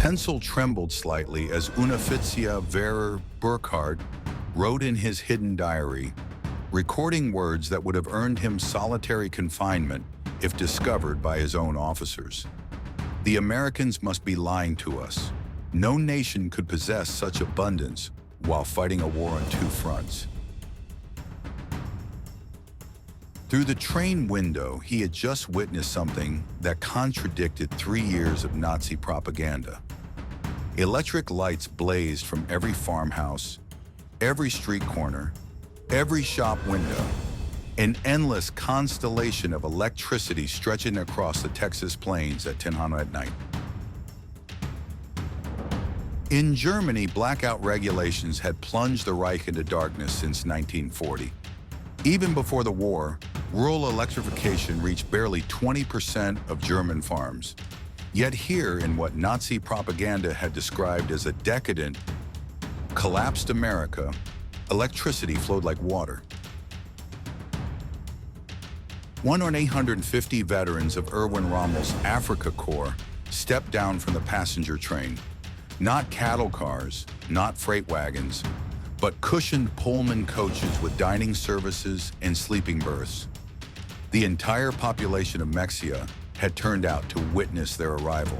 pencil trembled slightly as Unoffizier Burkhardt wrote in his hidden diary, recording words that would have earned him solitary confinement if discovered by his own officers. The Americans must be lying to us. No nation could possess such abundance while fighting a war on two fronts. Through the train window, he had just witnessed something that contradicted 3 years of Nazi propaganda. Electric lights blazed from every farmhouse, every street corner, every shop window, an endless constellation of electricity stretching across the Texas plains at Tinhana at night. In Germany, blackout regulations had plunged the Reich into darkness since 1940. Even before the war, rural electrification reached barely 20% of German farms. Yet here, in what Nazi propaganda had described as a decadent, collapsed America, electricity flowed like water. 1,850 veterans of Erwin Rommel's Africa Corps stepped down from the passenger train. Not cattle cars, not freight wagons, but cushioned Pullman coaches with dining services and sleeping berths. The entire population of Mexia had turned out to witness their arrival.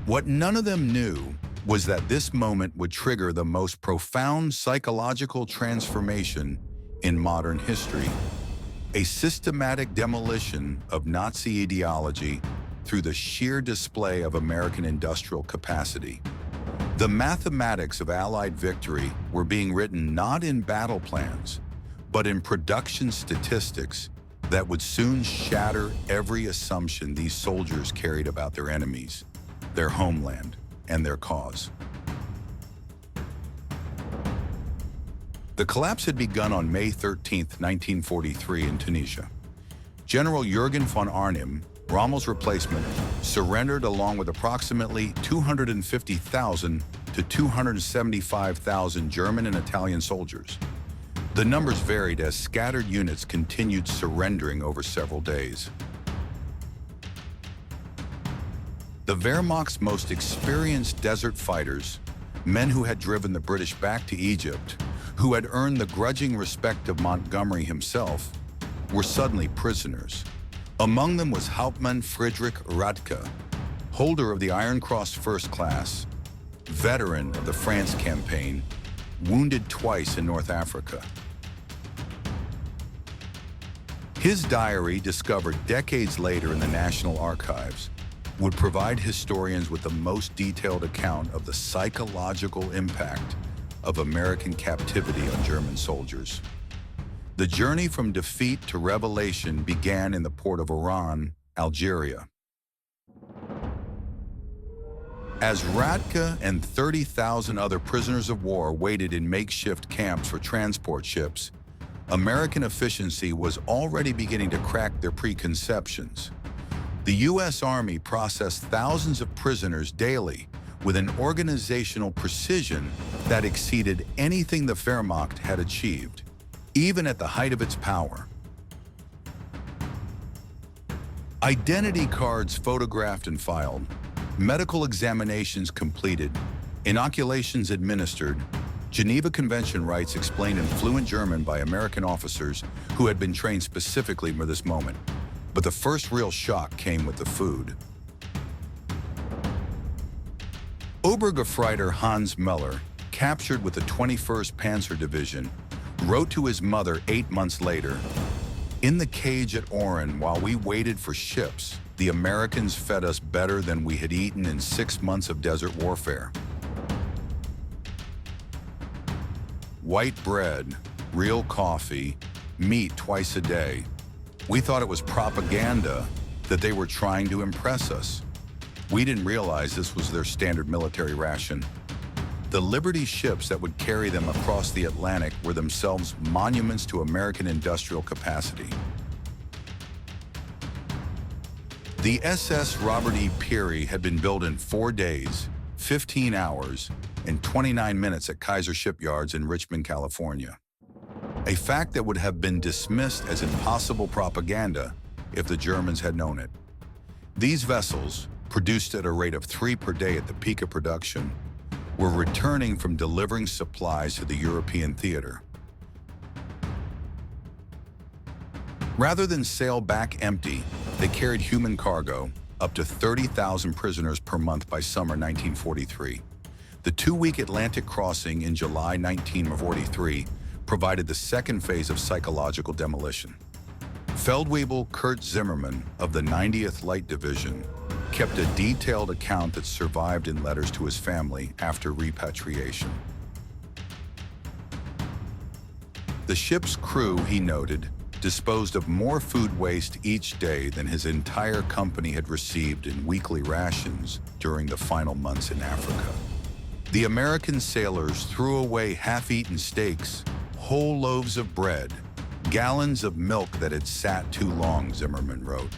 What none of them knew was that this moment would trigger the most profound psychological transformation in modern history, a systematic demolition of Nazi ideology through the sheer display of American industrial capacity. The mathematics of Allied victory were being written not in battle plans, but in production statistics that would soon shatter every assumption these soldiers carried about their enemies, their homeland, and their cause. The collapse had begun on May 13, 1943 in Tunisia. General Jürgen von Arnim, Rommel's replacement, surrendered along with approximately 250,000 to 275,000 German and Italian soldiers. The numbers varied as scattered units continued surrendering over several days. The Wehrmacht's most experienced desert fighters, men who had driven the British back to Egypt, who had earned the grudging respect of Montgomery himself, were suddenly prisoners. Among them was Hauptmann Friedrich Radke, holder of the Iron Cross First Class, veteran of the France campaign, wounded twice in North Africa. His diary, discovered decades later in the National Archives, would provide historians with the most detailed account of the psychological impact of American captivity on German soldiers. The journey from defeat to revelation began in the port of Oran, Algeria. As Radke and 30,000 other prisoners of war waited in makeshift camps for transport ships, American efficiency was already beginning to crack their preconceptions. The U.S. Army processed thousands of prisoners daily with an organizational precision that exceeded anything the Wehrmacht had achieved, even at the height of its power. Identity cards photographed and filed, medical examinations completed, inoculations administered, Geneva Convention rights explained in fluent German by American officers who had been trained specifically for this moment. But the first real shock came with the food. Obergefreiter Hans Müller, captured with the 21st Panzer Division, wrote to his mother 8 months later, "In the cage at Oran, while we waited for ships, the Americans fed us better than we had eaten in 6 months of desert warfare. White bread, real coffee, meat twice a day. We thought it was propaganda, that they were trying to impress us. We didn't realize this was their standard military ration." The Liberty ships that would carry them across the Atlantic were themselves monuments to American industrial capacity. The SS Robert E. Peary had been built in 4 days, 15 hours, and 29 minutes at Kaiser Shipyards in Richmond, California. A fact that would have been dismissed as impossible propaganda if the Germans had known it. These vessels, produced at a rate of 3 per day at the peak of production, were returning from delivering supplies to the European theater. Rather than sail back empty, they carried human cargo, up to 30,000 prisoners per month by summer 1943. The 2-week Atlantic crossing in July 1943 provided the second phase of psychological demolition. Feldwebel Kurt Zimmermann of the 90th Light Division kept a detailed account that survived in letters to his family after repatriation. The ship's crew, he noted, disposed of more food waste each day than his entire company had received in weekly rations during the final months in Africa. The American sailors threw away half-eaten steaks, whole loaves of bread, gallons of milk that had sat too long, Zimmermann wrote.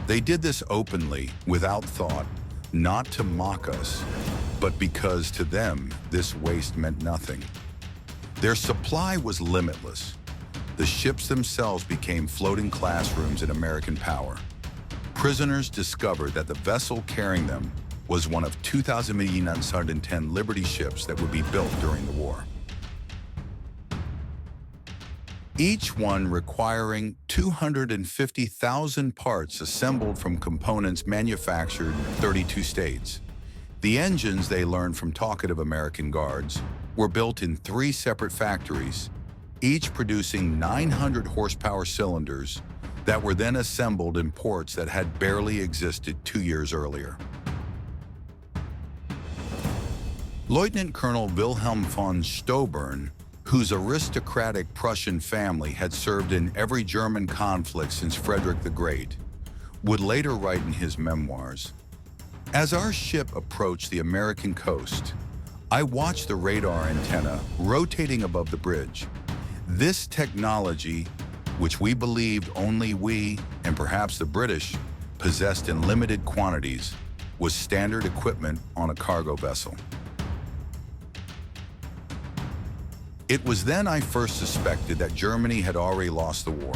They did this openly, without thought, not to mock us, but because to them this waste meant nothing. Their supply was limitless. The ships themselves became floating classrooms in American power. Prisoners discovered that the vessel carrying them was one of 2,110 Liberty ships that would be built during the war. Each one requiring 250,000 parts assembled from components manufactured in 32 states. The engines, they learned from talkative American guards, were built in 3 separate factories, each producing 900 horsepower cylinders that were then assembled in ports that had barely existed 2 years earlier. Lieutenant Colonel Wilhelm von Stauburn, whose aristocratic Prussian family had served in every German conflict since Frederick the Great, would later write in his memoirs, "As our ship approached the American coast, I watched the radar antenna rotating above the bridge. This technology, which we believed only we, and perhaps the British, possessed in limited quantities, was standard equipment on a cargo vessel. It was then I first suspected that Germany had already lost the war.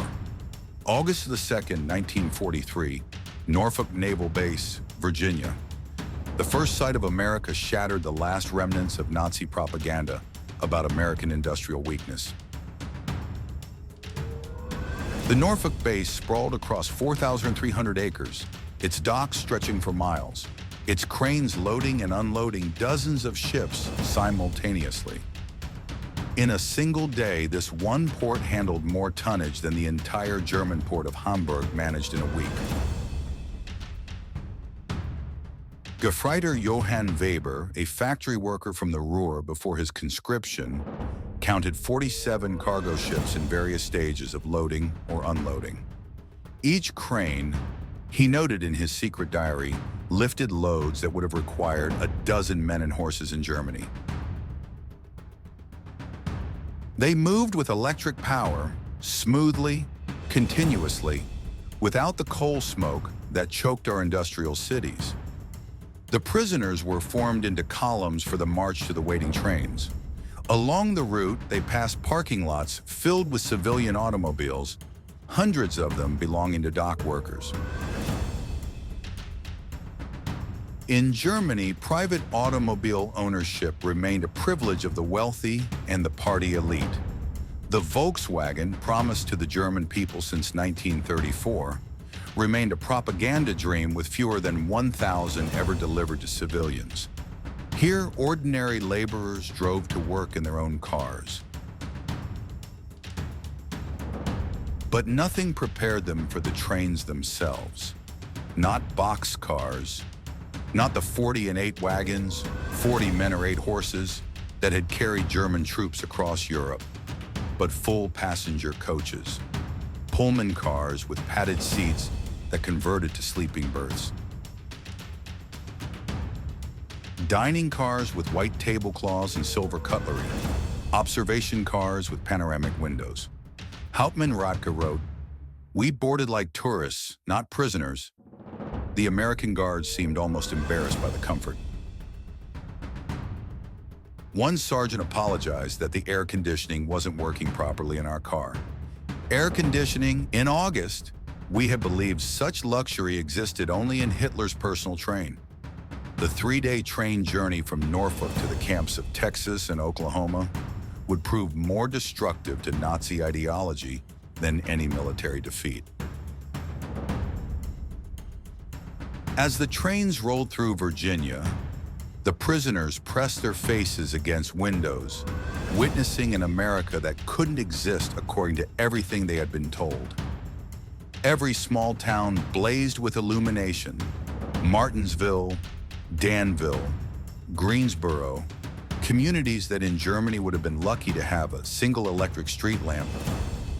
August the 2nd, 1943, Norfolk Naval Base, Virginia. The first sight of America shattered the last remnants of Nazi propaganda about American industrial weakness. The Norfolk base sprawled across 4,300 acres, its docks stretching for miles, its cranes loading and unloading dozens of ships simultaneously. In a single day, this one port handled more tonnage than the entire German port of Hamburg managed in a week. Gefreiter Johann Weber, a factory worker from the Ruhr before his conscription, counted 47 cargo ships in various stages of loading or unloading. Each crane, he noted in his secret diary, lifted loads that would have required a dozen men and horses in Germany. They moved with electric power, smoothly, continuously, without the coal smoke that choked our industrial cities. The prisoners were formed into columns for the march to the waiting trains. Along the route, they passed parking lots filled with civilian automobiles, hundreds of them belonging to dock workers. In Germany, private automobile ownership remained a privilege of the wealthy and the party elite. The Volkswagen, promised to the German people since 1934, remained a propaganda dream with fewer than 1,000 ever delivered to civilians. Here, ordinary laborers drove to work in their own cars. But nothing prepared them for the trains themselves. Not boxcars, not the 40 and 8 wagons, 40 men or 8 horses that had carried German troops across Europe, but full passenger coaches, Pullman cars with padded seats that converted to sleeping berths. Dining cars with white tablecloths and silver cutlery, observation cars with panoramic windows. Hauptmann Radke wrote, "We boarded like tourists, not prisoners." The American guards seemed almost embarrassed by the comfort. One sergeant apologized that the air conditioning wasn't working properly in our car. Air conditioning in August? We had believed such luxury existed only in Hitler's personal train. The 3-day train journey from Norfolk to the camps of Texas and Oklahoma would prove more destructive to Nazi ideology than any military defeat. As the trains rolled through Virginia, the prisoners pressed their faces against windows, witnessing an America that couldn't exist according to everything they had been told. Every small town blazed with illumination. Martinsville, Danville, Greensboro, communities that in Germany would have been lucky to have a single electric street lamp,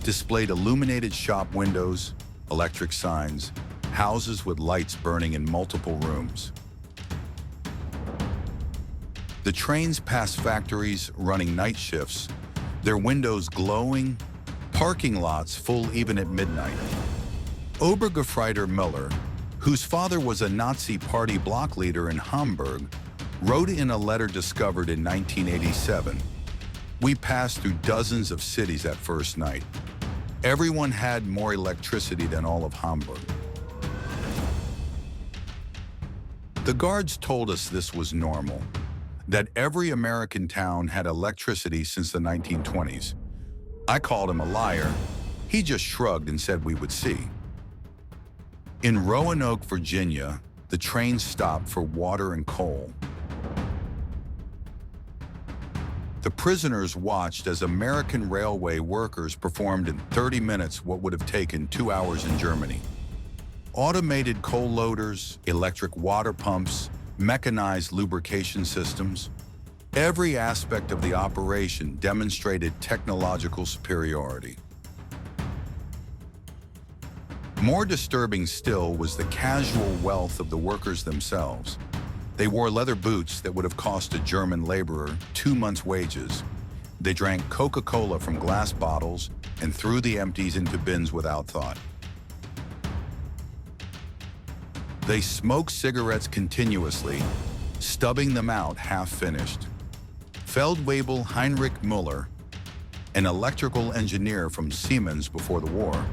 displayed illuminated shop windows, electric signs, houses with lights burning in multiple rooms. The trains passed factories running night shifts, their windows glowing, parking lots full even at midnight. Obergefreiter Müller, whose father was a Nazi party block leader in Hamburg, wrote in a letter discovered in 1987, "We passed through dozens of cities that first night. Everyone had more electricity than all of Hamburg." The guards told us this was normal, that every American town had electricity since the 1920s. I called him a liar. He just shrugged and said we would see. In Roanoke, Virginia, the train stopped for water and coal. The prisoners watched as American railway workers performed in 30 minutes what would have taken 2 hours in Germany. Automated coal loaders, electric water pumps, mechanized lubrication systems. Every aspect of the operation demonstrated technological superiority. More disturbing still was the casual wealth of the workers themselves. They wore leather boots that would have cost a German laborer 2 months' wages. They drank Coca-Cola from glass bottles and threw the empties into bins without thought. They smoked cigarettes continuously, stubbing them out half-finished. Feldwebel Heinrich Müller, an electrical engineer from Siemens before the war,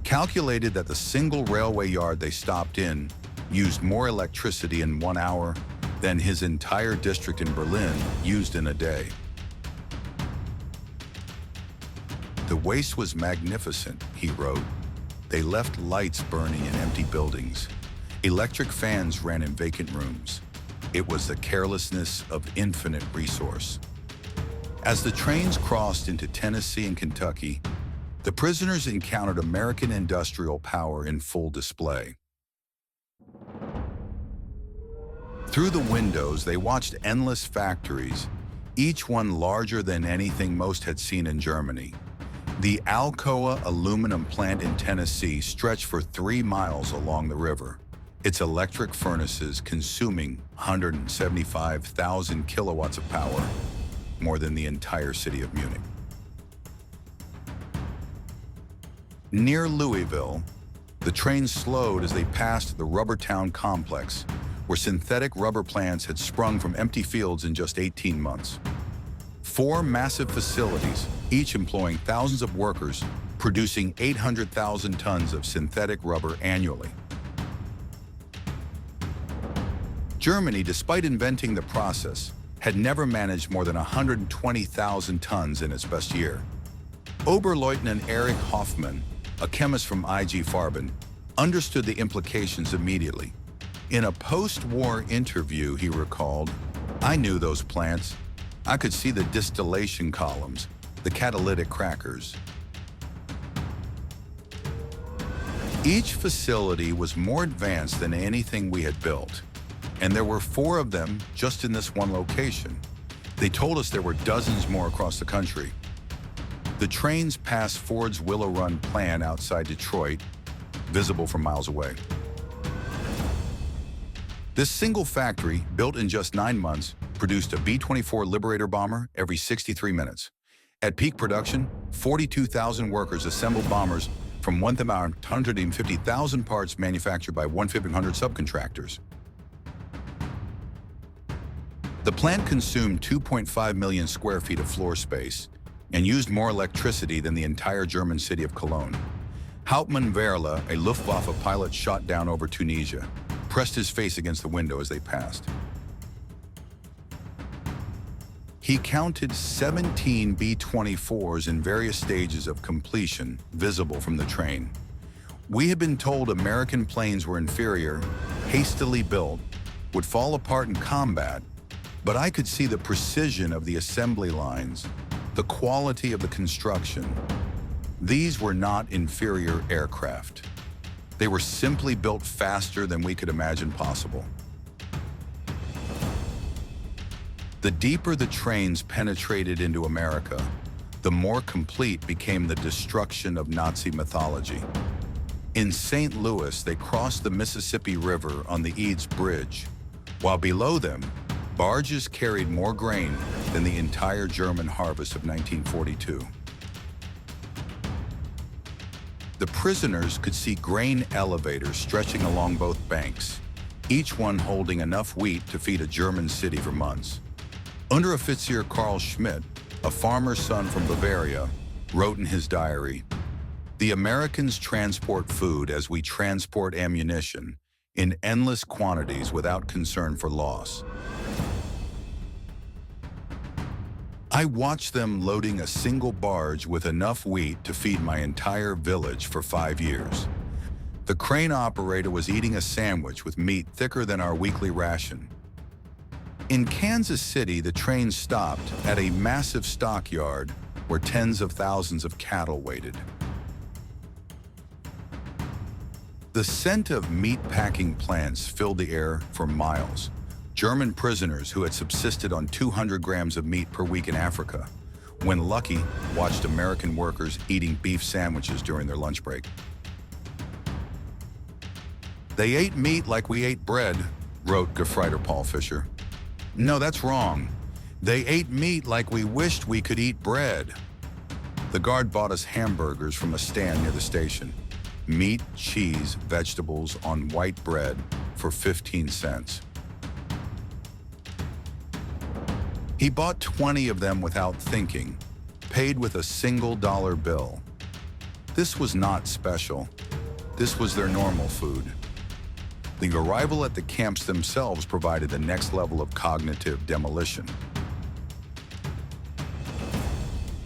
calculated that the single railway yard they stopped in used more electricity in 1 hour than his entire district in Berlin used in a day. The waste was magnificent, he wrote. They left lights burning in empty buildings. Electric fans ran in vacant rooms. It was the carelessness of infinite resource. As the trains crossed into Tennessee and Kentucky, the prisoners encountered American industrial power in full display. Through the windows, they watched endless factories, each one larger than anything most had seen in Germany. The Alcoa aluminum plant in Tennessee stretched for 3 miles along the river, its electric furnaces consuming 175,000 kilowatts of power, more than the entire city of Munich. Near Louisville, the train slowed as they passed the Rubber Town complex, where synthetic rubber plants had sprung from empty fields in just 18 months. 4 massive facilities, each employing thousands of workers, producing 800,000 tons of synthetic rubber annually. Germany, despite inventing the process, had never managed more than 120,000 tons in its best year. Oberleutnant Erich Hoffmann, a chemist from IG Farben, understood the implications immediately. In a post-war interview, he recalled, "I knew those plants. I could see the distillation columns, the catalytic crackers." Each facility was more advanced than anything we had built, and there were 4 of them just in this one location. They told us there were dozens more across the country. The trains passed Ford's Willow Run plant outside Detroit, visible from miles away. This single factory, built in just 9 months, produced a B-24 Liberator bomber every 63 minutes. At peak production, 42,000 workers assembled bombers from 150,000 parts manufactured by 1,500 subcontractors. The plant consumed 2.5 million square feet of floor space and used more electricity than the entire German city of Cologne. Hauptmann Verla, a Luftwaffe pilot shot down over Tunisia, pressed his face against the window as they passed. He counted 17 B-24s in various stages of completion visible from the train. We had been told American planes were inferior, hastily built, would fall apart in combat, but I could see the precision of the assembly lines, the quality of the construction. These were not inferior aircraft. They were simply built faster than we could imagine possible. The deeper the trains penetrated into America, the more complete became the destruction of Nazi mythology. In St. Louis, they crossed the Mississippi River on the Eads Bridge, while below them, barges carried more grain than the entire German harvest of 1942. The prisoners could see grain elevators stretching along both banks, each one holding enough wheat to feed a German city for months. Unteroffizier Karl Schmidt, a farmer's son from Bavaria, wrote in his diary, "The Americans transport food as we transport ammunition, in endless quantities without concern for loss." I watched them loading a single barge with enough wheat to feed my entire village for 5 years. The crane operator was eating a sandwich with meat thicker than our weekly ration. In Kansas City, the train stopped at a massive stockyard where tens of thousands of cattle waited. The scent of meat-packing plants filled the air for miles. German prisoners who had subsisted on 200 grams of meat per week in Africa, when lucky, watched American workers eating beef sandwiches during their lunch break. "They ate meat like we ate bread," wrote Gefreiter Paul Fischer. "No, that's wrong. They ate meat like we wished we could eat bread." The guard bought us hamburgers from a stand near the station. Meat, cheese, vegetables on white bread for 15 cents. He bought 20 of them without thinking, paid with a single dollar bill. This was not special. This was their normal food. The arrival at the camps themselves provided the next level of cognitive demolition.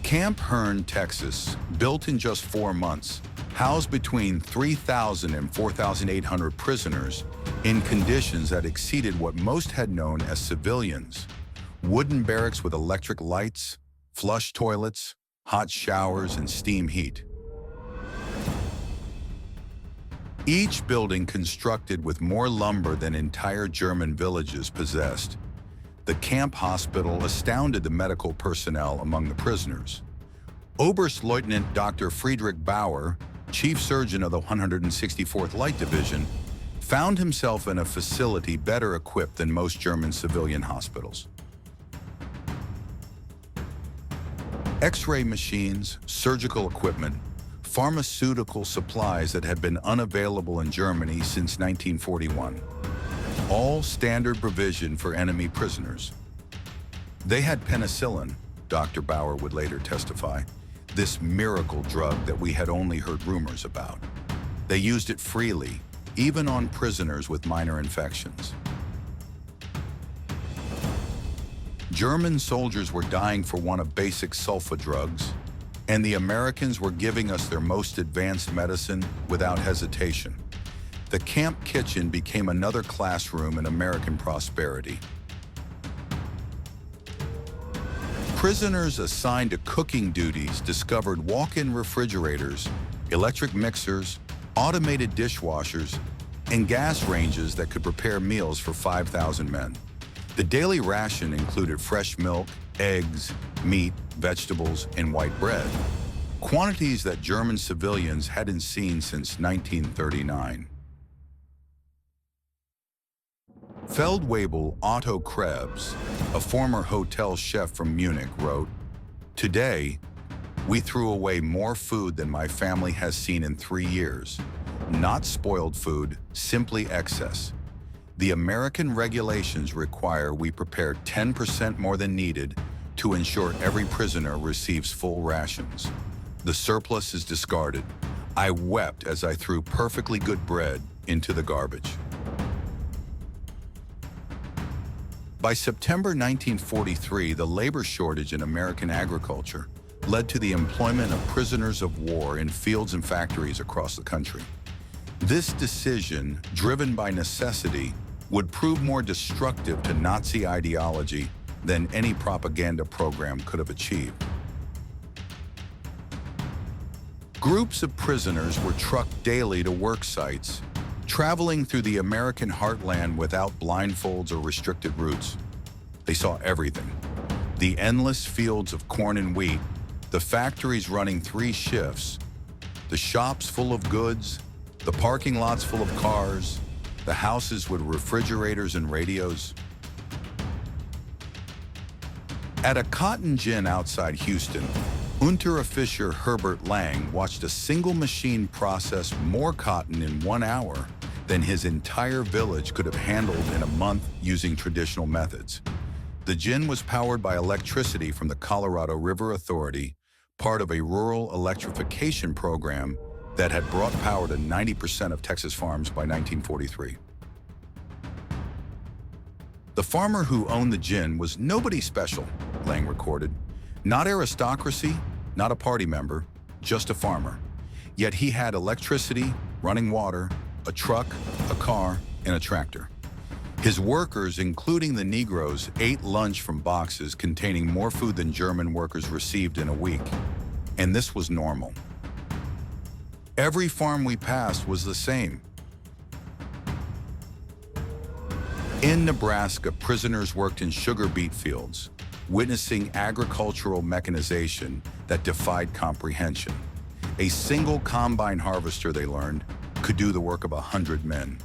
Camp Hearn, Texas, built in just 4 months, housed between 3,000 and 4,800 prisoners in conditions that exceeded what most had known as civilians. Wooden barracks with electric lights, flush toilets, hot showers, and steam heat. Each building constructed with more lumber than entire German villages possessed. The camp hospital astounded the medical personnel among the prisoners. Oberstleutnant Dr. Friedrich Bauer, chief surgeon of the 164th Light Division, found himself in a facility better equipped than most German civilian hospitals. X-ray machines, surgical equipment, pharmaceutical supplies that had been unavailable in Germany since 1941. All standard provision for enemy prisoners. They had penicillin, Dr. Bauer would later testify, this miracle drug that we had only heard rumors about. They used it freely, even on prisoners with minor infections. German soldiers were dying for want of basic sulfa drugs, and the Americans were giving us their most advanced medicine without hesitation. The camp kitchen became another classroom in American prosperity. Prisoners assigned to cooking duties discovered walk-in refrigerators, electric mixers, automated dishwashers, and gas ranges that could prepare meals for 5,000 men. The daily ration included fresh milk, eggs, meat, vegetables, and white bread, quantities that German civilians hadn't seen since 1939. Feldwebel Otto Krebs, a former hotel chef from Munich, wrote, "Today, we threw away more food than my family has seen in 3 years. Not spoiled food, simply excess. The American regulations require we prepare 10% more than needed to ensure every prisoner receives full rations. The surplus is discarded. I wept as I threw perfectly good bread into the garbage. By September 1943, the labor shortage in American agriculture led to the employment of prisoners of war in fields and factories across the country. This decision, driven by necessity, would prove more destructive to Nazi ideology than any propaganda program could have achieved. Groups of prisoners were trucked daily to work sites, traveling through the American heartland without blindfolds or restricted routes. They saw everything: the endless fields of corn and wheat, the factories running 3 shifts, the shops full of goods, the parking lots full of cars, the houses with refrigerators and radios. At a cotton gin outside Houston, Unteroffizier Herbert Lang watched a single machine process more cotton in 1 hour than his entire village could have handled in a month using traditional methods. The gin was powered by electricity from the Colorado River Authority, part of a rural electrification program that had brought power to 90% of Texas farms by 1943. The farmer who owned the gin was nobody special, Lang recorded. Not aristocracy, not a party member, just a farmer. Yet he had electricity, running water, a truck, a car, and a tractor. His workers, including the Negroes, ate lunch from boxes containing more food than German workers received in a week. And this was normal. Every farm we passed was the same. In Nebraska, prisoners worked in sugar beet fields, witnessing agricultural mechanization that defied comprehension. A single combine harvester, they learned, could do the work of 100 men.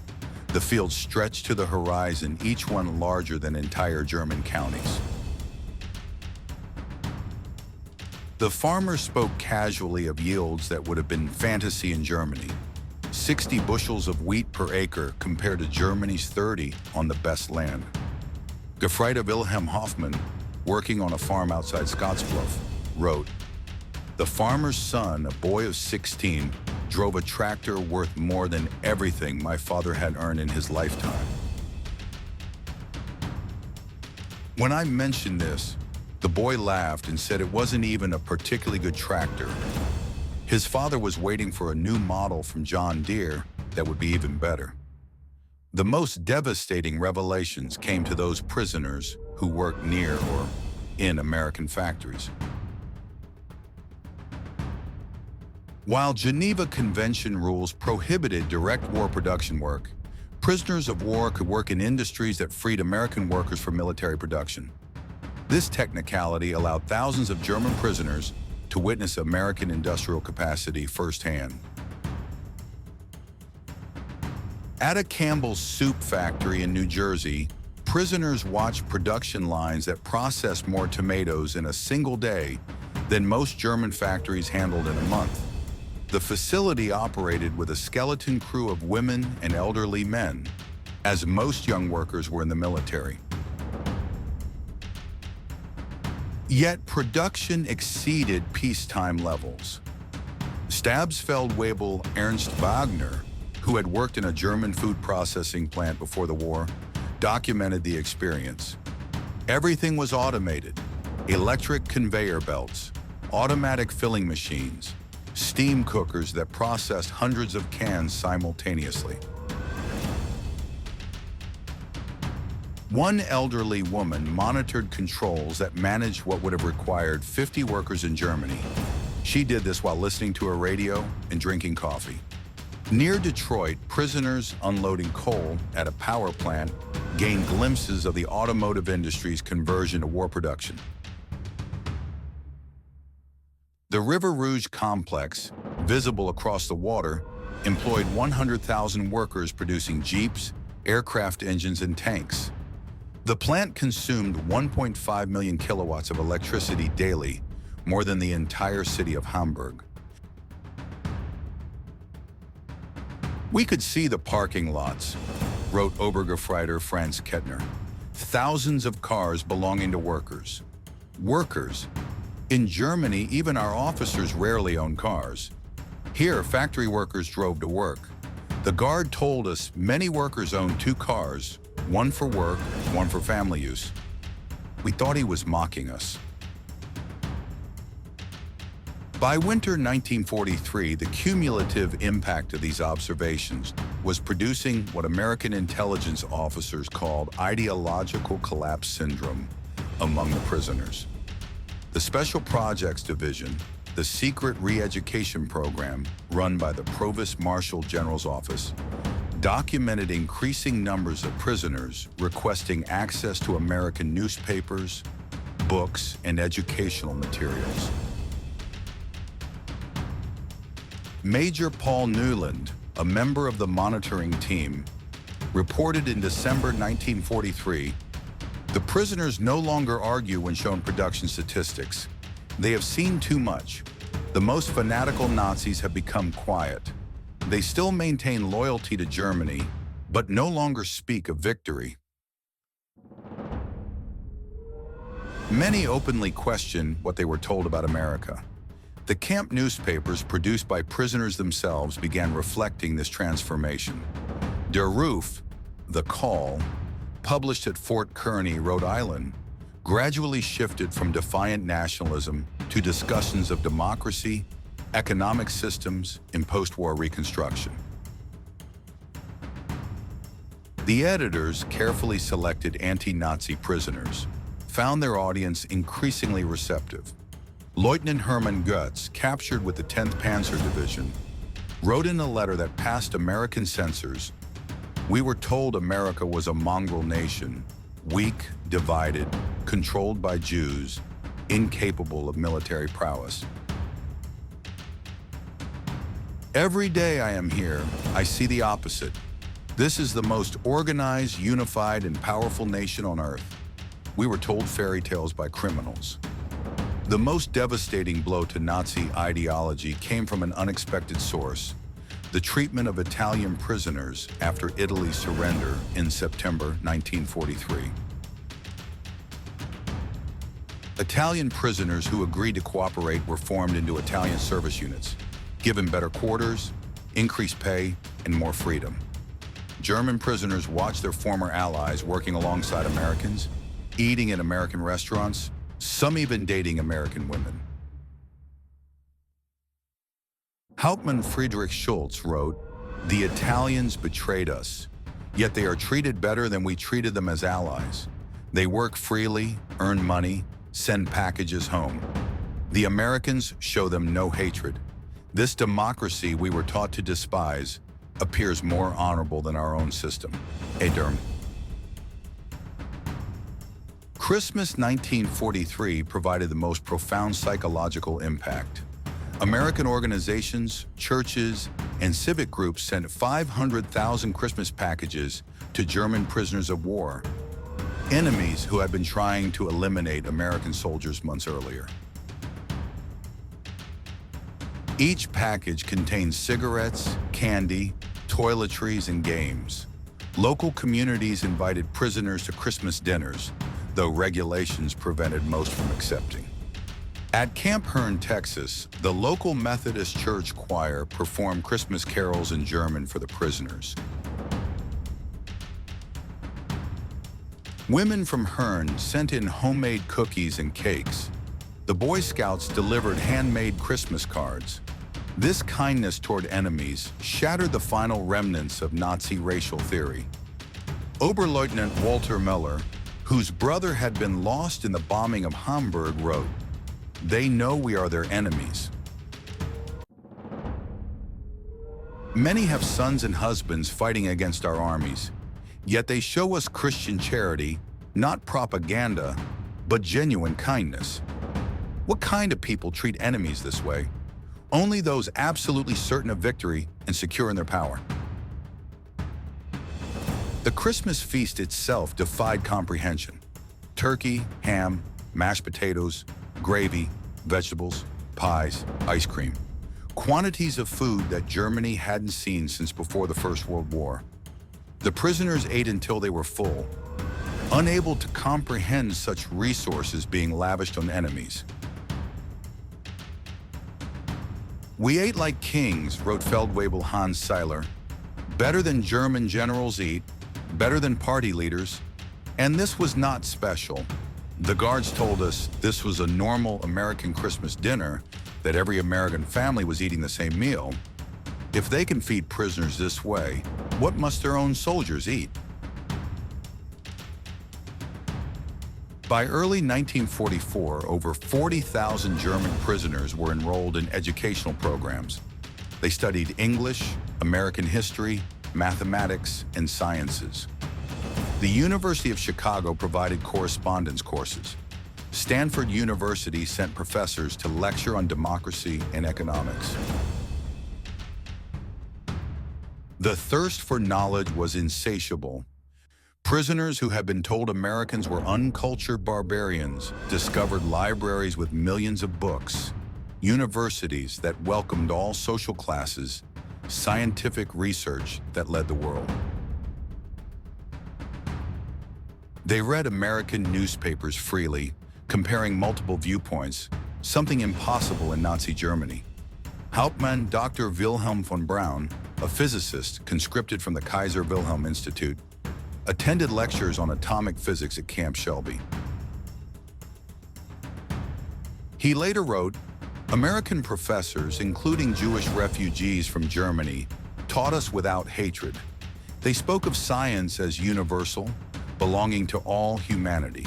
The fields stretched to the horizon, each one larger than entire German counties. The farmers spoke casually of yields that would have been fantasy in Germany. 60 bushels of wheat per acre compared to Germany's 30 on the best land. Gefreiter Wilhelm Hoffmann, working on a farm outside Scottsbluff, wrote, "The farmer's son, a boy of 16, drove a tractor worth more than everything my father had earned in his lifetime." When I mentioned this, the boy laughed and said it wasn't even a particularly good tractor. His father was waiting for a new model from John Deere that would be even better. The most devastating revelations came to those prisoners who worked near or in American factories. While Geneva Convention rules prohibited direct war production work, prisoners of war could work in industries that freed American workers for military production. This technicality allowed thousands of German prisoners to witness American industrial capacity firsthand. At a Campbell's soup factory in New Jersey, prisoners watched production lines that processed more tomatoes in a single day than most German factories handled in a month. The facility operated with a skeleton crew of women and elderly men, as most young workers were in the military. Yet production exceeded peacetime levels. Stabsfeldwebel Ernst Wagner, who had worked in a German food processing plant before the war, documented the experience. Everything was automated: electric conveyor belts, automatic filling machines, steam cookers that processed hundreds of cans simultaneously. One elderly woman monitored controls that managed what would have required 50 workers in Germany. She did this while listening to a radio and drinking coffee. Near Detroit, prisoners unloading coal at a power plant gained glimpses of the automotive industry's conversion to war production. The River Rouge complex, visible across the water, employed 100,000 workers producing jeeps, aircraft engines, and tanks. The plant consumed 1.5 million kilowatts of electricity daily, more than the entire city of Hamburg. "We could see the parking lots," wrote Obergefreiter Franz Kettner. "Thousands of cars belonging to workers. Workers. In Germany, even our officers rarely own cars. Here, factory workers drove to work. The guard told us many workers owned 2 cars, one for work, one for family use. We thought he was mocking us. By winter 1943, the cumulative impact of these observations was producing what American intelligence officers called ideological collapse syndrome among the prisoners. The Special Projects Division, the secret re-education program run by the Provost Marshal General's Office, documented increasing numbers of prisoners requesting access to American newspapers, books, and educational materials. Major Paul Newland, a member of the monitoring team, reported in December 1943, "The prisoners no longer argue when shown production statistics. They have seen too much. The most fanatical Nazis have become quiet. They still maintain loyalty to Germany, but no longer speak of victory." Many openly question what they were told about America. The camp newspapers produced by prisoners themselves began reflecting this transformation. Der Ruf, The Call, published at Fort Kearny, Rhode Island, gradually shifted from defiant nationalism to discussions of democracy, economic systems, and post-war reconstruction. The editors carefully selected anti-Nazi prisoners, found their audience increasingly receptive. Lieutenant Hermann Goetz, captured with the 10th Panzer Division, wrote in a letter that passed American censors, "We were told America was a mongrel nation, weak, divided, controlled by Jews, incapable of military prowess. Every day I am here, I see the opposite. This is the most organized, unified, and powerful nation on earth. We were told fairy tales by criminals." The most devastating blow to Nazi ideology came from an unexpected source: the treatment of Italian prisoners after Italy's surrender in September 1943. Italian prisoners who agreed to cooperate were formed into Italian service units, given better quarters, increased pay, and more freedom. German prisoners watched their former allies working alongside Americans, eating in American restaurants, some even dating American women. Hauptmann Friedrich Schultz wrote, "The Italians betrayed us, yet they are treated better than we treated them as allies. They work freely, earn money, send packages home. The Americans show them no hatred. This democracy we were taught to despise appears more honorable than our own system." Ederm. Christmas 1943 provided the most profound psychological impact. American organizations, churches, and civic groups sent 500,000 Christmas packages to German prisoners of war, enemies who had been trying to eliminate American soldiers months earlier. Each package contained cigarettes, candy, toiletries, and games. Local communities invited prisoners to Christmas dinners, though regulations prevented most from accepting. At Camp Hearn, Texas, the local Methodist church choir performed Christmas carols in German for the prisoners. Women from Hearn sent in homemade cookies and cakes. The Boy Scouts delivered handmade Christmas cards. This kindness toward enemies shattered the final remnants of Nazi racial theory. Oberleutnant Walter Miller, whose brother had been lost in the bombing of Hamburg, wrote, "They know we are their enemies. Many have sons and husbands fighting against our armies, yet they show us Christian charity, not propaganda, but genuine kindness. What kind of people treat enemies this way? Only those absolutely certain of victory and secure in their power." The Christmas feast itself defied comprehension. Turkey, ham, mashed potatoes, gravy, vegetables, pies, ice cream. Quantities of food that Germany hadn't seen since before the First World War. The prisoners ate until they were full, unable to comprehend such resources being lavished on enemies. "We ate like kings," wrote Feldwebel Hans Seiler. "Better than German generals eat, better than party leaders." And this was not special. The guards told us this was a normal American Christmas dinner, that every American family was eating the same meal. If they can feed prisoners this way, what must their own soldiers eat? By early 1944, over 40,000 German prisoners were enrolled in educational programs. They studied English, American history, mathematics, and sciences. The University of Chicago provided correspondence courses. Stanford University sent professors to lecture on democracy and economics. The thirst for knowledge was insatiable. Prisoners who had been told Americans were uncultured barbarians discovered libraries with millions of books, universities that welcomed all social classes, scientific research that led the world. They read American newspapers freely, comparing multiple viewpoints, something impossible in Nazi Germany. Hauptmann Dr. Wilhelm von Braun, a physicist conscripted from the Kaiser Wilhelm Institute, attended lectures on atomic physics at Camp Shelby. He later wrote, "American professors, including Jewish refugees from Germany, taught us without hatred. They spoke of science as universal, belonging to all humanity.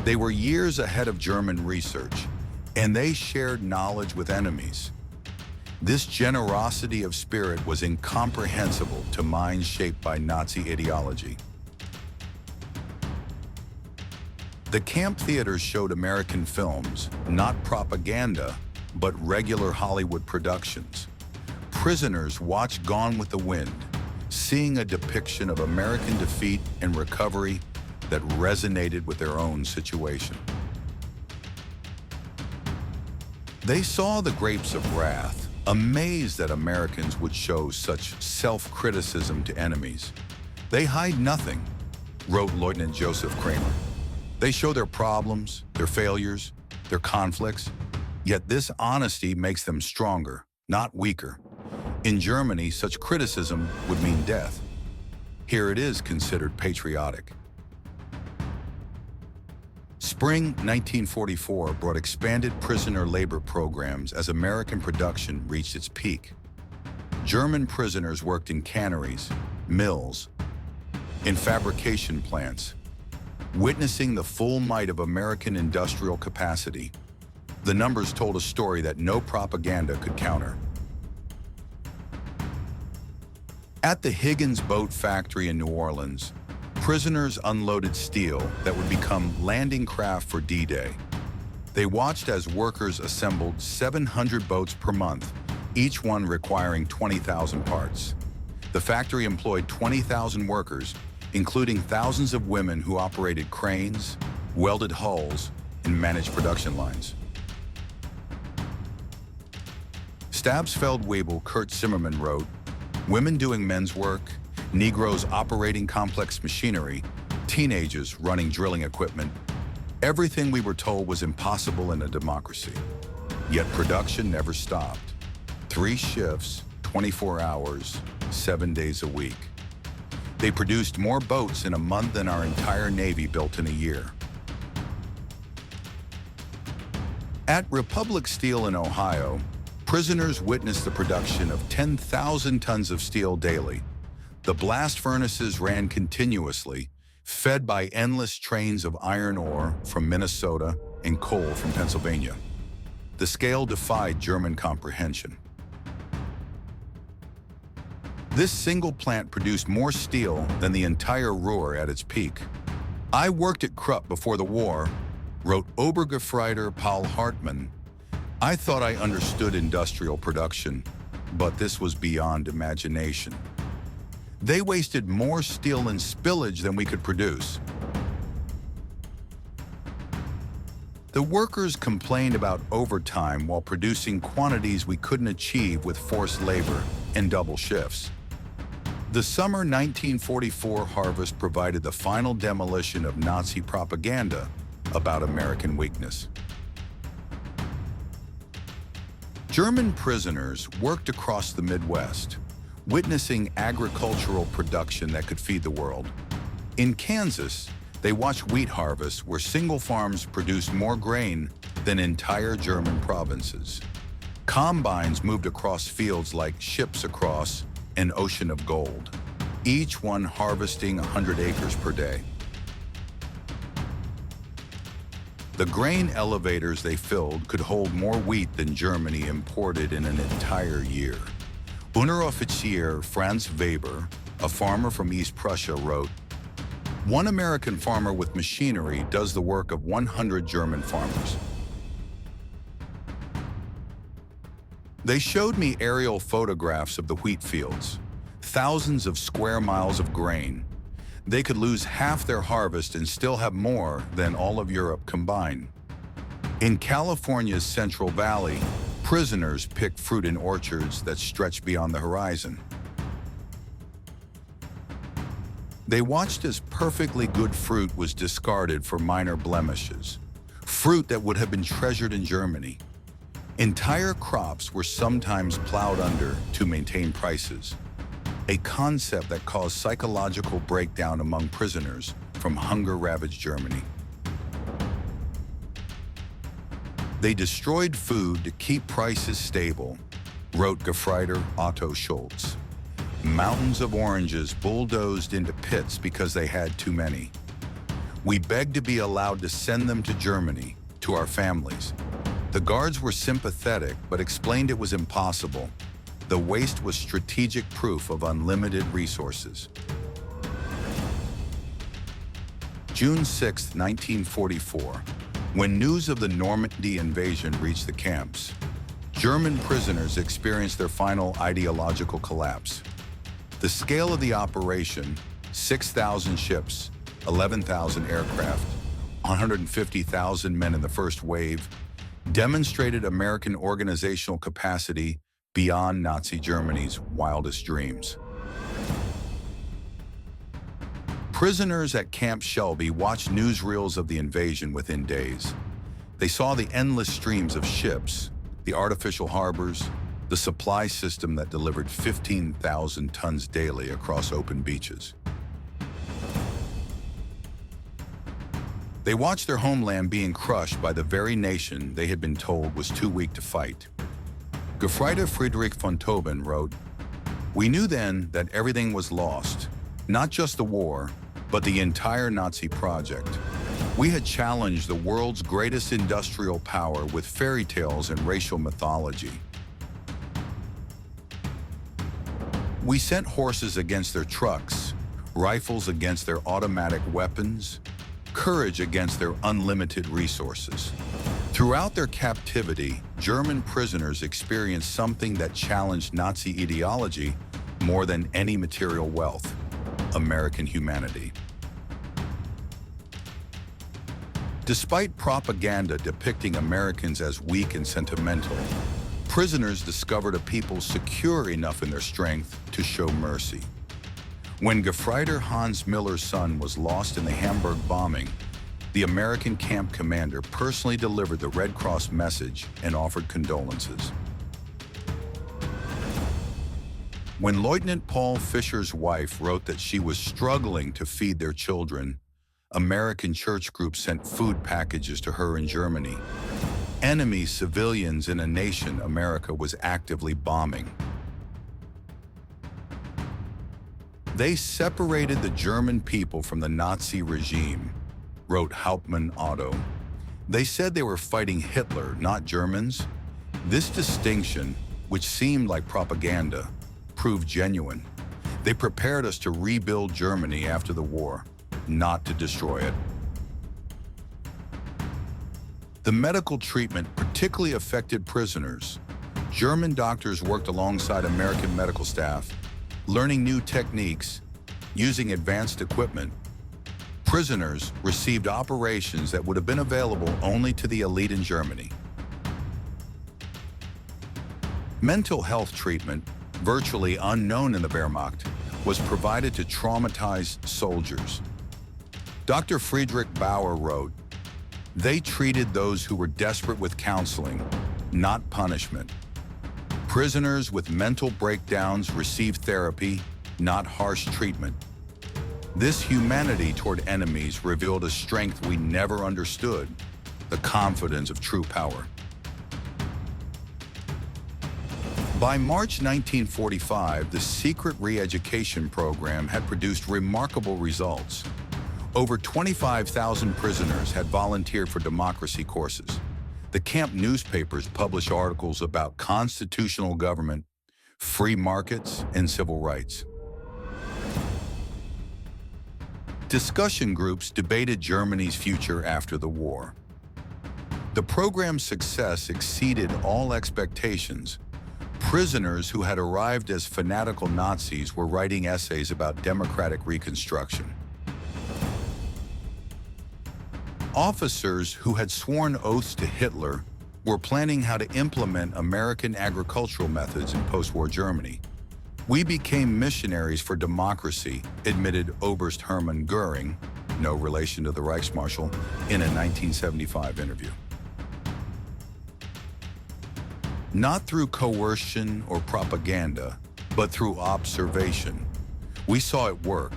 They were years ahead of German research, and they shared knowledge with enemies. This generosity of spirit was incomprehensible to minds shaped by Nazi ideology." The camp theaters showed American films, not propaganda, but regular Hollywood productions. Prisoners watched Gone with the Wind, seeing a depiction of American defeat and recovery that resonated with their own situation. They saw The Grapes of Wrath, amazed that Americans would show such self-criticism to enemies. "They hide nothing," wrote Lieutenant Joseph Kramer. "They show their problems, their failures, their conflicts, yet this honesty makes them stronger, not weaker. In Germany, such criticism would mean death. Here it is considered patriotic." Spring 1944 brought expanded prisoner labor programs as American production reached its peak. German prisoners worked in canneries, mills, in fabrication plants, witnessing the full might of American industrial capacity. The numbers told a story that no propaganda could counter. At the Higgins Boat Factory in New Orleans, prisoners unloaded steel that would become landing craft for D-Day. They watched as workers assembled 700 boats per month, each one requiring 20,000 parts. The factory employed 20,000 workers, including thousands of women who operated cranes, welded hulls, and managed production lines. Stabsfeld-Weibel Kurt Zimmerman wrote, "Women doing men's work, Negroes operating complex machinery, teenagers running drilling equipment. Everything we were told was impossible in a democracy. Yet production never stopped. 3 shifts, 24 hours, 7 days a week. They produced more boats in a month than our entire Navy built in a year." At Republic Steel in Ohio, prisoners witnessed the production of 10,000 tons of steel daily. The blast furnaces ran continuously, fed by endless trains of iron ore from Minnesota and coal from Pennsylvania. The scale defied German comprehension. This single plant produced more steel than the entire Ruhr at its peak. "I worked at Krupp before the war," wrote Obergefreiter Paul Hartmann. "I thought I understood industrial production, but this was beyond imagination. They wasted more steel and spillage than we could produce." The workers complained about overtime while producing quantities we couldn't achieve with forced labor and double shifts. The summer 1944 harvest provided the final demolition of Nazi propaganda about American weakness. German prisoners worked across the Midwest, witnessing agricultural production that could feed the world. In Kansas, they watched wheat harvests where single farms produced more grain than entire German provinces. Combines moved across fields like ships across an ocean of gold, each one harvesting 100 acres per day. The grain elevators they filled could hold more wheat than Germany imported in an entire year. Unteroffizier Franz Weber, a farmer from East Prussia, wrote, "One American farmer with machinery does the work of 100 German farmers." They showed me aerial photographs of the wheat fields, thousands of square miles of grain. They could lose half their harvest and still have more than all of Europe combined. In California's Central Valley, prisoners picked fruit in orchards that stretched beyond the horizon. They watched as perfectly good fruit was discarded for minor blemishes, fruit that would have been treasured in Germany. Entire crops were sometimes plowed under to maintain prices, a concept that caused psychological breakdown among prisoners from hunger-ravaged Germany. They destroyed food to keep prices stable, wrote Gefreiter Otto Schultz. Mountains of oranges bulldozed into pits because they had too many. We begged to be allowed to send them to Germany, to our families. The guards were sympathetic, but explained it was impossible. The waste was strategic proof of unlimited resources. June 6, 1944, when news of the Normandy invasion reached the camps, German prisoners experienced their final ideological collapse. The scale of the operation, 6,000 ships, 11,000 aircraft, 150,000 men in the first wave, demonstrated American organizational capacity beyond Nazi Germany's wildest dreams. Prisoners at Camp Shelby watched newsreels of the invasion within days. They saw the endless streams of ships, the artificial harbors, the supply system that delivered 15,000 tons daily across open beaches. They watched their homeland being crushed by the very nation they had been told was too weak to fight. Gefreiter Friedrich von Tauben wrote, "We knew then that everything was lost, not just the war, but the entire Nazi project. We had challenged the world's greatest industrial power with fairy tales and racial mythology. We sent horses against their trucks, rifles against their automatic weapons, courage against their unlimited resources. Throughout their captivity, German prisoners experienced something that challenged Nazi ideology more than any material wealth: American humanity." Despite propaganda depicting Americans as weak and sentimental, prisoners discovered a people secure enough in their strength to show mercy. When Gefreiter Hans Miller's son was lost in the Hamburg bombing, the American camp commander personally delivered the Red Cross message and offered condolences. When Lieutenant Paul Fisher's wife wrote that she was struggling to feed their children, American church groups sent food packages to her in Germany. Enemy civilians in a nation America was actively bombing. They separated the German people from the Nazi regime, wrote Hauptmann Otto. They said they were fighting Hitler, not Germans. This distinction, which seemed like propaganda, proved genuine. They prepared us to rebuild Germany after the war, not to destroy it. The medical treatment particularly affected prisoners. German doctors worked alongside American medical staff, learning new techniques, using advanced equipment. Prisoners received operations that would have been available only to the elite in Germany. Mental health treatment, virtually unknown in the Wehrmacht, was provided to traumatized soldiers. Dr. Friedrich Bauer wrote, "They treated those who were desperate with counseling, not punishment. Prisoners with mental breakdowns received therapy, not harsh treatment. This humanity toward enemies revealed a strength we never understood, the confidence of true power. By March 1945, the secret re-education program had produced remarkable results. Over 25,000 prisoners had volunteered for democracy courses. The camp newspapers published articles about constitutional government, free markets, and civil rights. Discussion groups debated Germany's future after the war. The program's success exceeded all expectations. Prisoners who had arrived as fanatical Nazis were writing essays about democratic reconstruction. Officers who had sworn oaths to Hitler were planning how to implement American agricultural methods in post-war Germany. We became missionaries for democracy, admitted Oberst Hermann Göring, no relation to the Reichsmarshal, in a 1975 interview. Not through coercion or propaganda, but through observation. We saw it work.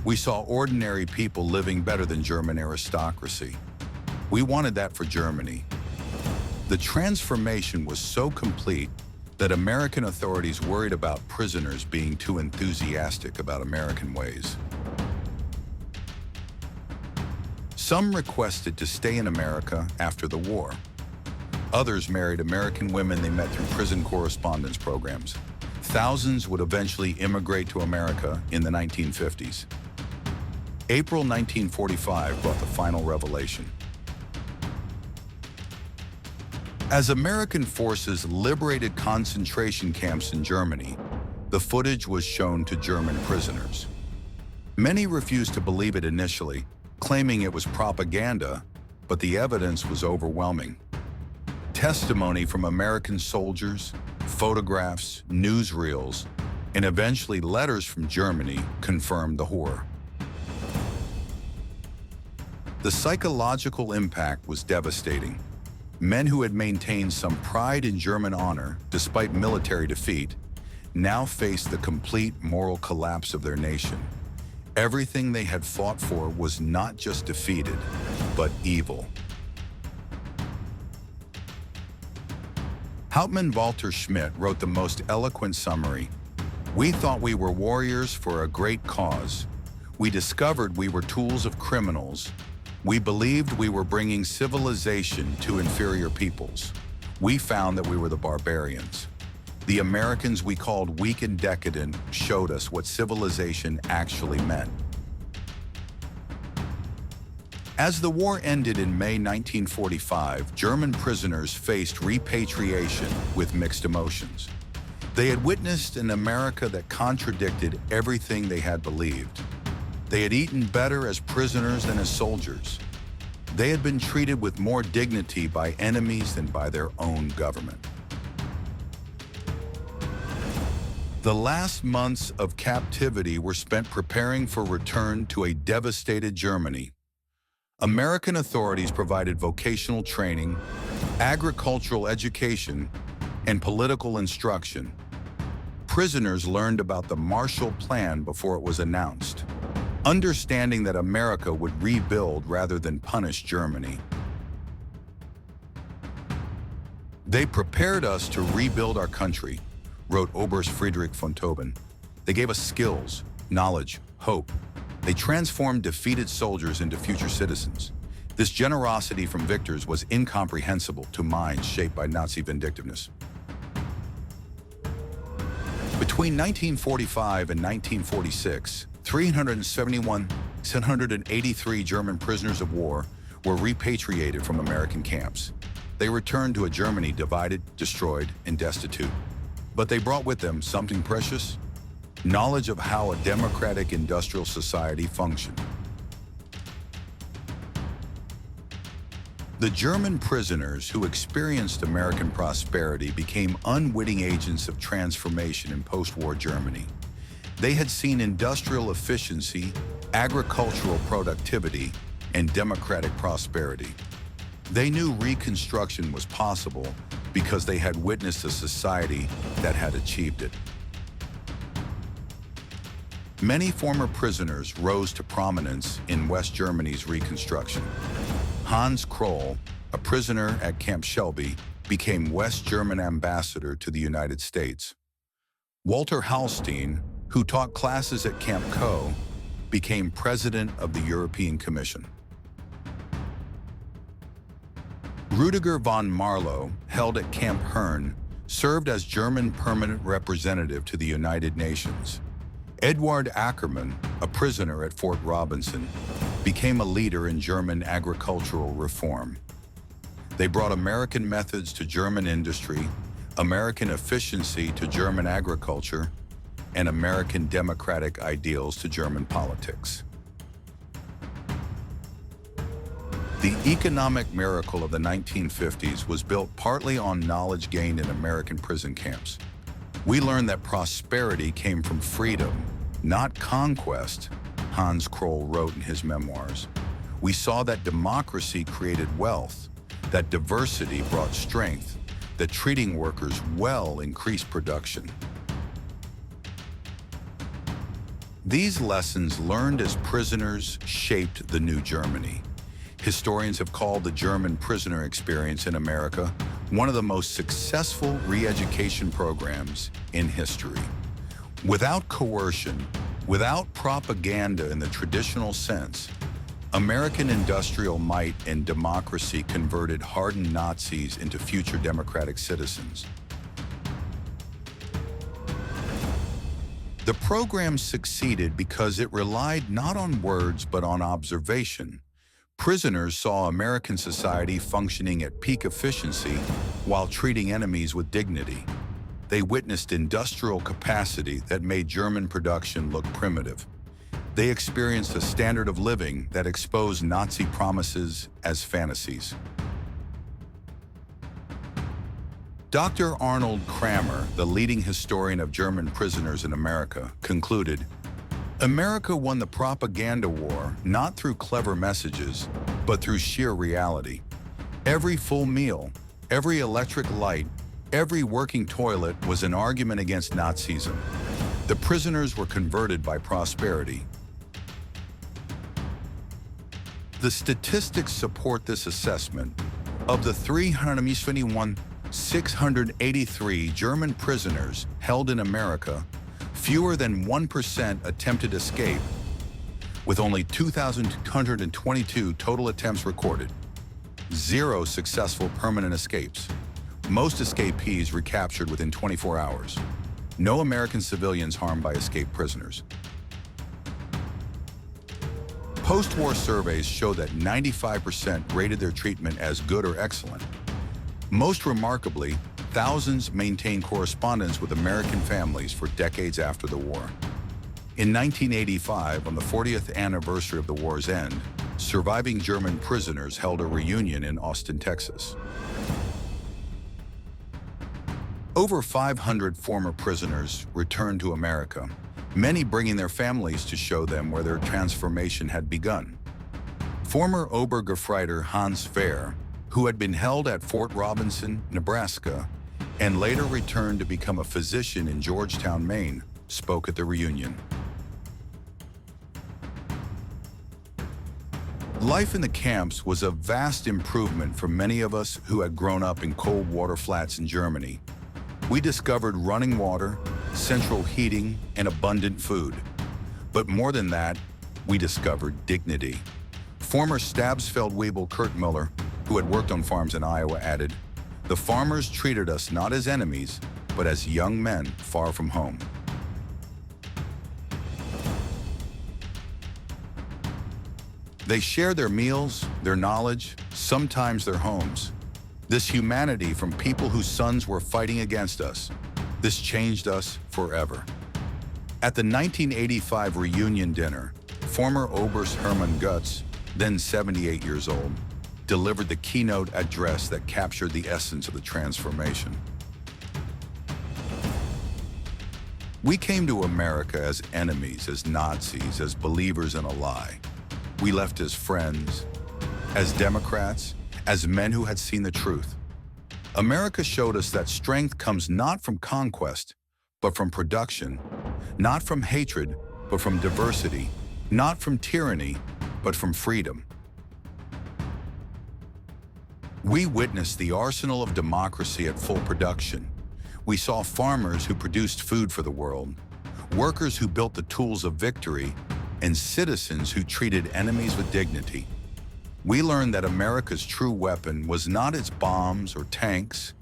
We saw ordinary people living better than German aristocracy. We wanted that for Germany. The transformation was so complete that American authorities worried about prisoners being too enthusiastic about American ways. Some requested to stay in America after the war. Others married American women they met through prison correspondence programs. Thousands would eventually immigrate to America in the 1950s. April 1945 brought the final revelation. As American forces liberated concentration camps in Germany, the footage was shown to German prisoners. Many refused to believe it initially, claiming it was propaganda, but the evidence was overwhelming. Testimony from American soldiers, photographs, newsreels, and eventually letters from Germany confirmed the horror. The psychological impact was devastating. Men who had maintained some pride in German honor, despite military defeat, now faced the complete moral collapse of their nation. Everything they had fought for was not just defeated, but evil. Hauptmann Walter Schmidt wrote the most eloquent summary. "We thought we were warriors for a great cause. We discovered we were tools of criminals. We believed we were bringing civilization to inferior peoples. We found that we were the barbarians. The Americans we called weak and decadent showed us what civilization actually meant." As the war ended in May 1945, German prisoners faced repatriation with mixed emotions. They had witnessed an America that contradicted everything they had believed. They had eaten better as prisoners than as soldiers. They had been treated with more dignity by enemies than by their own government. The last months of captivity were spent preparing for return to a devastated Germany. American authorities provided vocational training, agricultural education, and political instruction. Prisoners learned about the Marshall Plan before it was announced, understanding that America would rebuild rather than punish Germany. "They prepared us to rebuild our country," wrote Oberst Friedrich von Tauben. "They gave us skills, knowledge, hope. They transformed defeated soldiers into future citizens. This generosity from victors was incomprehensible to minds shaped by Nazi vindictiveness." Between 1945 and 1946, 371,783 German prisoners of war were repatriated from American camps. They returned to a Germany divided, destroyed, and destitute. But they brought with them something precious: knowledge of how a democratic industrial society functioned. The German prisoners who experienced American prosperity became unwitting agents of transformation in post-war Germany. They had seen industrial efficiency, agricultural productivity, and democratic prosperity. They knew reconstruction was possible, because they had witnessed a society that had achieved it. Many former prisoners rose to prominence in West Germany's reconstruction. Hans Kroll, a prisoner at Camp Shelby, became West German ambassador to the United States. Walter Hallstein, who taught classes at Camp Co., became president of the European Commission. Rüdiger von Marlow, held at Camp Herne, served as German permanent representative to the United Nations. Eduard Ackermann, a prisoner at Fort Robinson, became a leader in German agricultural reform. They brought American methods to German industry, American efficiency to German agriculture, and American democratic ideals to German politics. The economic miracle of the 1950s was built partly on knowledge gained in American prison camps. We learned that prosperity came from freedom, not conquest, Hans Kroll wrote in his memoirs. We saw that democracy created wealth, that diversity brought strength, that treating workers well increased production. These lessons learned as prisoners shaped the new Germany. Historians have called the German prisoner experience in America one of the most successful re-education programs in history. Without coercion, without propaganda in the traditional sense, American industrial might and democracy converted hardened Nazis into future democratic citizens. The program succeeded because it relied not on words but on observation. Prisoners saw American society functioning at peak efficiency while treating enemies with dignity. They witnessed industrial capacity that made German production look primitive. They experienced a standard of living that exposed Nazi promises as fantasies. Dr. Arnold Kramer, the leading historian of German prisoners in America, concluded, "America won the propaganda war not through clever messages, but through sheer reality. Every full meal, every electric light, every working toilet was an argument against Nazism. The prisoners were converted by prosperity." The statistics support this assessment. Of the 321,683 German prisoners held in America, fewer than 1% attempted escape, with only 2,222 total attempts recorded. 0 successful permanent escapes. Most escapees recaptured within 24 hours. No American civilians harmed by escaped prisoners. Post-war surveys show that 95% rated their treatment as good or excellent. Most remarkably, thousands maintained correspondence with American families for decades after the war. In 1985, on the 40th anniversary of the war's end, surviving German prisoners held a reunion in Austin, Texas. Over 500 former prisoners returned to America, many bringing their families to show them where their transformation had begun. Former Obergefreiter Hans Wehr, who had been held at Fort Robinson, Nebraska, and later returned to become a physician in Georgetown, Maine, spoke at the reunion. Life in the camps was a vast improvement for many of us who had grown up in cold water flats in Germany. We discovered running water, central heating, and abundant food. But more than that, we discovered dignity. Former Stabsfeld-Weibel Kurt Muller, who had worked on farms in Iowa, added, "The farmers treated us not as enemies, but as young men far from home." They shared their meals, their knowledge, sometimes their homes. This humanity from people whose sons were fighting against us, this changed us forever. At the 1985 reunion dinner, former Oberst Hermann Gutz, then 78 years old, delivered the keynote address that captured the essence of the transformation. We came to America as enemies, as Nazis, as believers in a lie. We left as friends, as Democrats, as men who had seen the truth. America showed us that strength comes not from conquest, but from production, not from hatred, but from diversity, not from tyranny, but from freedom. We witnessed the arsenal of democracy at full production. We saw farmers who produced food for the world, workers who built the tools of victory, and citizens who treated enemies with dignity. We learned that America's true weapon was not its bombs or tanks,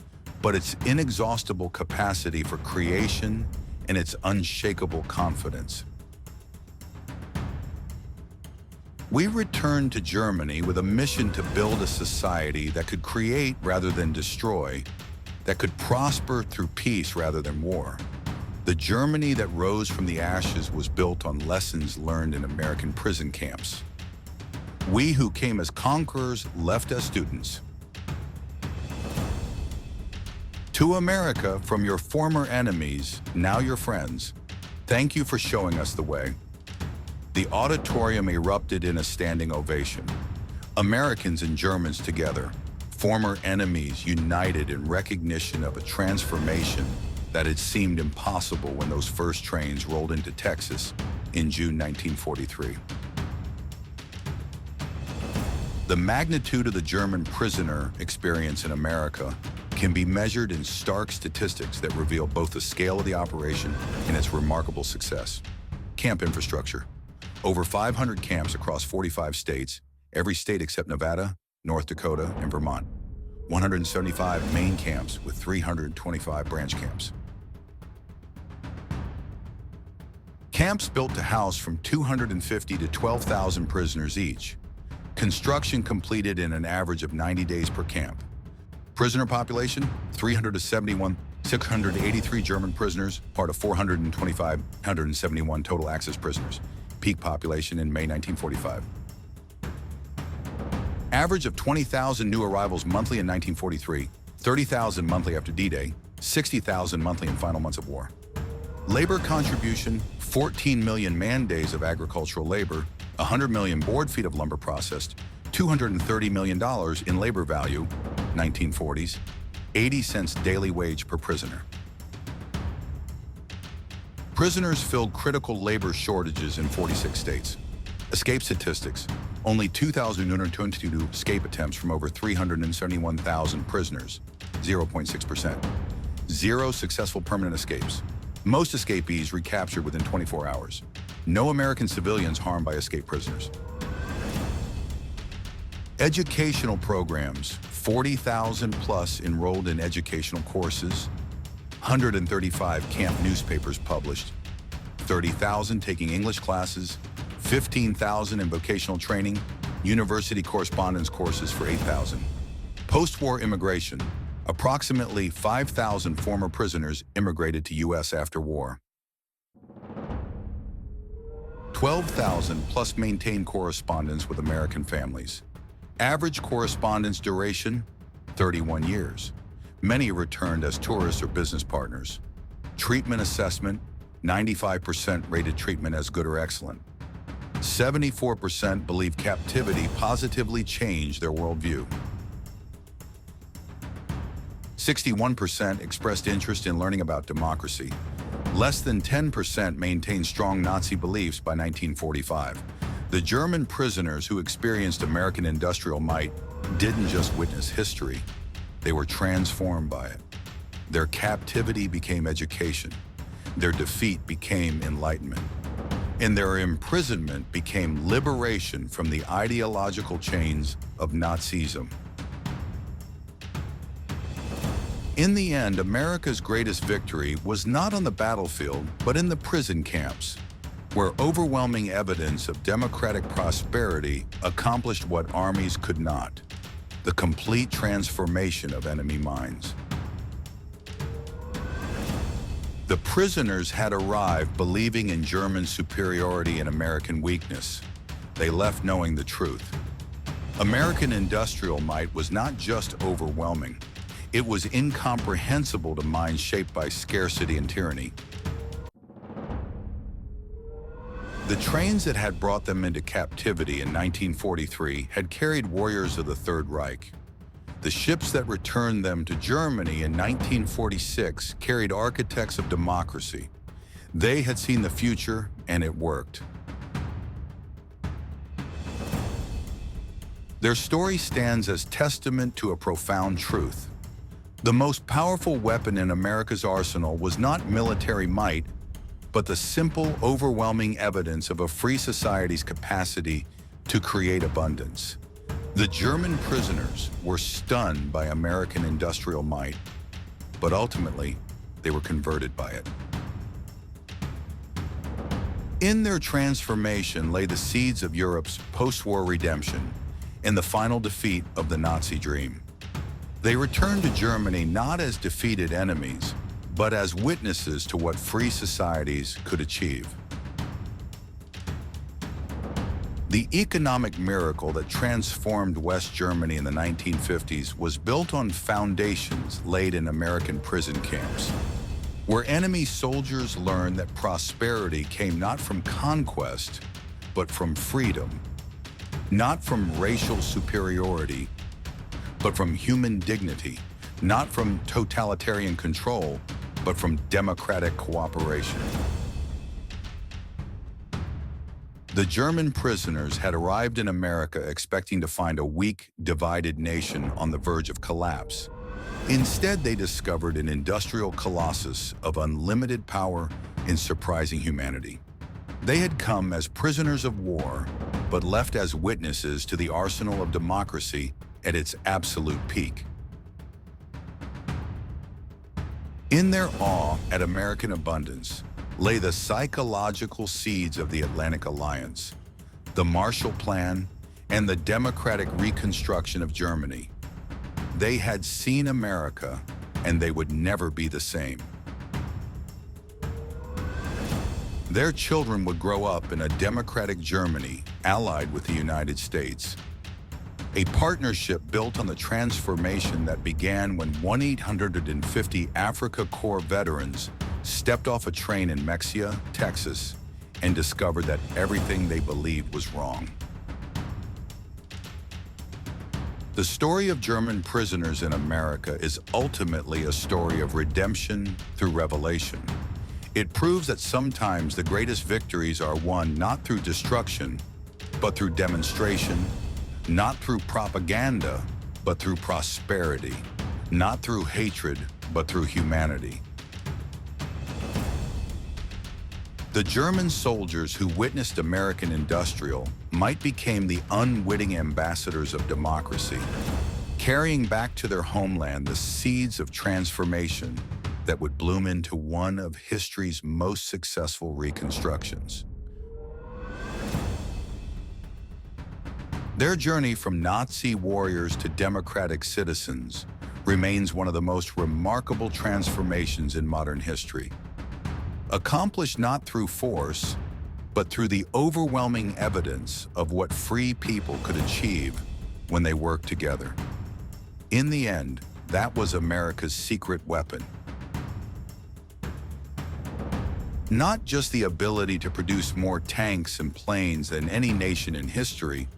but its inexhaustible capacity for creation and its unshakable confidence. We returned to Germany with a mission to build a society that could create rather than destroy, that could prosper through peace rather than war. The Germany that rose from the ashes was built on lessons learned in American prison camps. We who came as conquerors left as students. To America, from your former enemies, now your friends, thank you for showing us the way. The auditorium erupted in a standing ovation. Americans and Germans together, former enemies united in recognition of a transformation that had seemed impossible when those first trains rolled into Texas in June 1943. The magnitude of the German prisoner experience in America can be measured in stark statistics that reveal both the scale of the operation and its remarkable success. Camp infrastructure. Over 500 camps across 45 states, every state except Nevada, North Dakota, and Vermont. 175 main camps with 325 branch camps. Camps built to house from 250 to 12,000 prisoners each. Construction completed in an average of 90 days per camp. Prisoner population, 300 to 71, 683 German prisoners, part of 425, 171 total access prisoners. Peak population in May 1945. Average of 20,000 new arrivals monthly in 1943, 30,000 monthly after D-Day, 60,000 monthly in final months of war. Labor contribution, 14 million man-days of agricultural labor, 100 million board feet of lumber processed, $230 million in labor value, 1940s, 80 cents daily wage per prisoner. Prisoners filled critical labor shortages in 46 states. Escape statistics, only 2,222 escape attempts from over 371,000 prisoners, 0.6%. Zero successful permanent escapes. Most escapees recaptured within 24 hours. No American civilians harmed by escaped prisoners. Educational programs, 40,000 plus enrolled in educational courses, 135 camp newspapers published, 30,000 taking English classes, 15,000 in vocational training, university correspondence courses for 8,000. Post-war immigration, approximately 5,000 former prisoners immigrated to U.S. after war. 12,000 plus maintained correspondence with American families. Average correspondence duration, 31 years. Many returned as tourists or business partners. Treatment assessment, 95% rated treatment as good or excellent. 74% believe captivity positively changed their worldview. 61% expressed interest in learning about democracy. Less than 10% maintained strong Nazi beliefs by 1945. The German prisoners who experienced American industrial might didn't just witness history, they were transformed by it. Their captivity became education. Their defeat became enlightenment. And their imprisonment became liberation from the ideological chains of Nazism. In the end, America's greatest victory was not on the battlefield, but in the prison camps, where overwhelming evidence of democratic prosperity accomplished what armies could not: the complete transformation of enemy minds. The prisoners had arrived believing in German superiority and American weakness. They left knowing the truth. American industrial might was not just overwhelming. It was incomprehensible to minds shaped by scarcity and tyranny. The trains that had brought them into captivity in 1943 had carried warriors of the Third Reich. The ships that returned them to Germany in 1946 carried architects of democracy. They had seen the future, and it worked. Their story stands as testament to a profound truth. The most powerful weapon in America's arsenal was not military might, but the simple, overwhelming evidence of a free society's capacity to create abundance. The German prisoners were stunned by American industrial might, but ultimately, they were converted by it. In their transformation lay the seeds of Europe's post-war redemption and the final defeat of the Nazi dream. They returned to Germany not as defeated enemies, but as witnesses to what free societies could achieve. The economic miracle that transformed West Germany in the 1950s was built on foundations laid in American prison camps, where enemy soldiers learned that prosperity came not from conquest, but from freedom, not from racial superiority, but from human dignity, not from totalitarian control, but from democratic cooperation. The German prisoners had arrived in America expecting to find a weak, divided nation on the verge of collapse. Instead, they discovered an industrial colossus of unlimited power and surprising humanity. They had come as prisoners of war, but left as witnesses to the arsenal of democracy at its absolute peak. In their awe at American abundance lay the psychological seeds of the Atlantic Alliance, the Marshall Plan, and the democratic reconstruction of Germany. They had seen America, and they would never be the same. Their children would grow up in a democratic Germany allied with the United States. A partnership built on the transformation that began when 1,850 Africa Corps veterans stepped off a train in Mexia, Texas, and discovered that everything they believed was wrong. The story of German prisoners in America is ultimately a story of redemption through revelation. It proves that sometimes the greatest victories are won not through destruction, but through demonstration, not through propaganda, but through prosperity, not through hatred, but through humanity. The German soldiers who witnessed American industrial might became the unwitting ambassadors of democracy, carrying back to their homeland the seeds of transformation that would bloom into one of history's most successful reconstructions. Their journey from Nazi warriors to democratic citizens remains one of the most remarkable transformations in modern history. Accomplished not through force, but through the overwhelming evidence of what free people could achieve when they worked together. In the end, that was America's secret weapon. Not just the ability to produce more tanks and planes than any nation in history,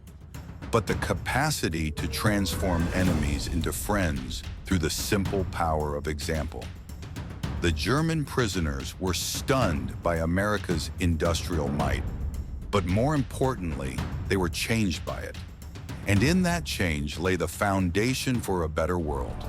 but the capacity to transform enemies into friends through the simple power of example. The German prisoners were stunned by America's industrial might, but more importantly, they were changed by it. And in that change lay the foundation for a better world.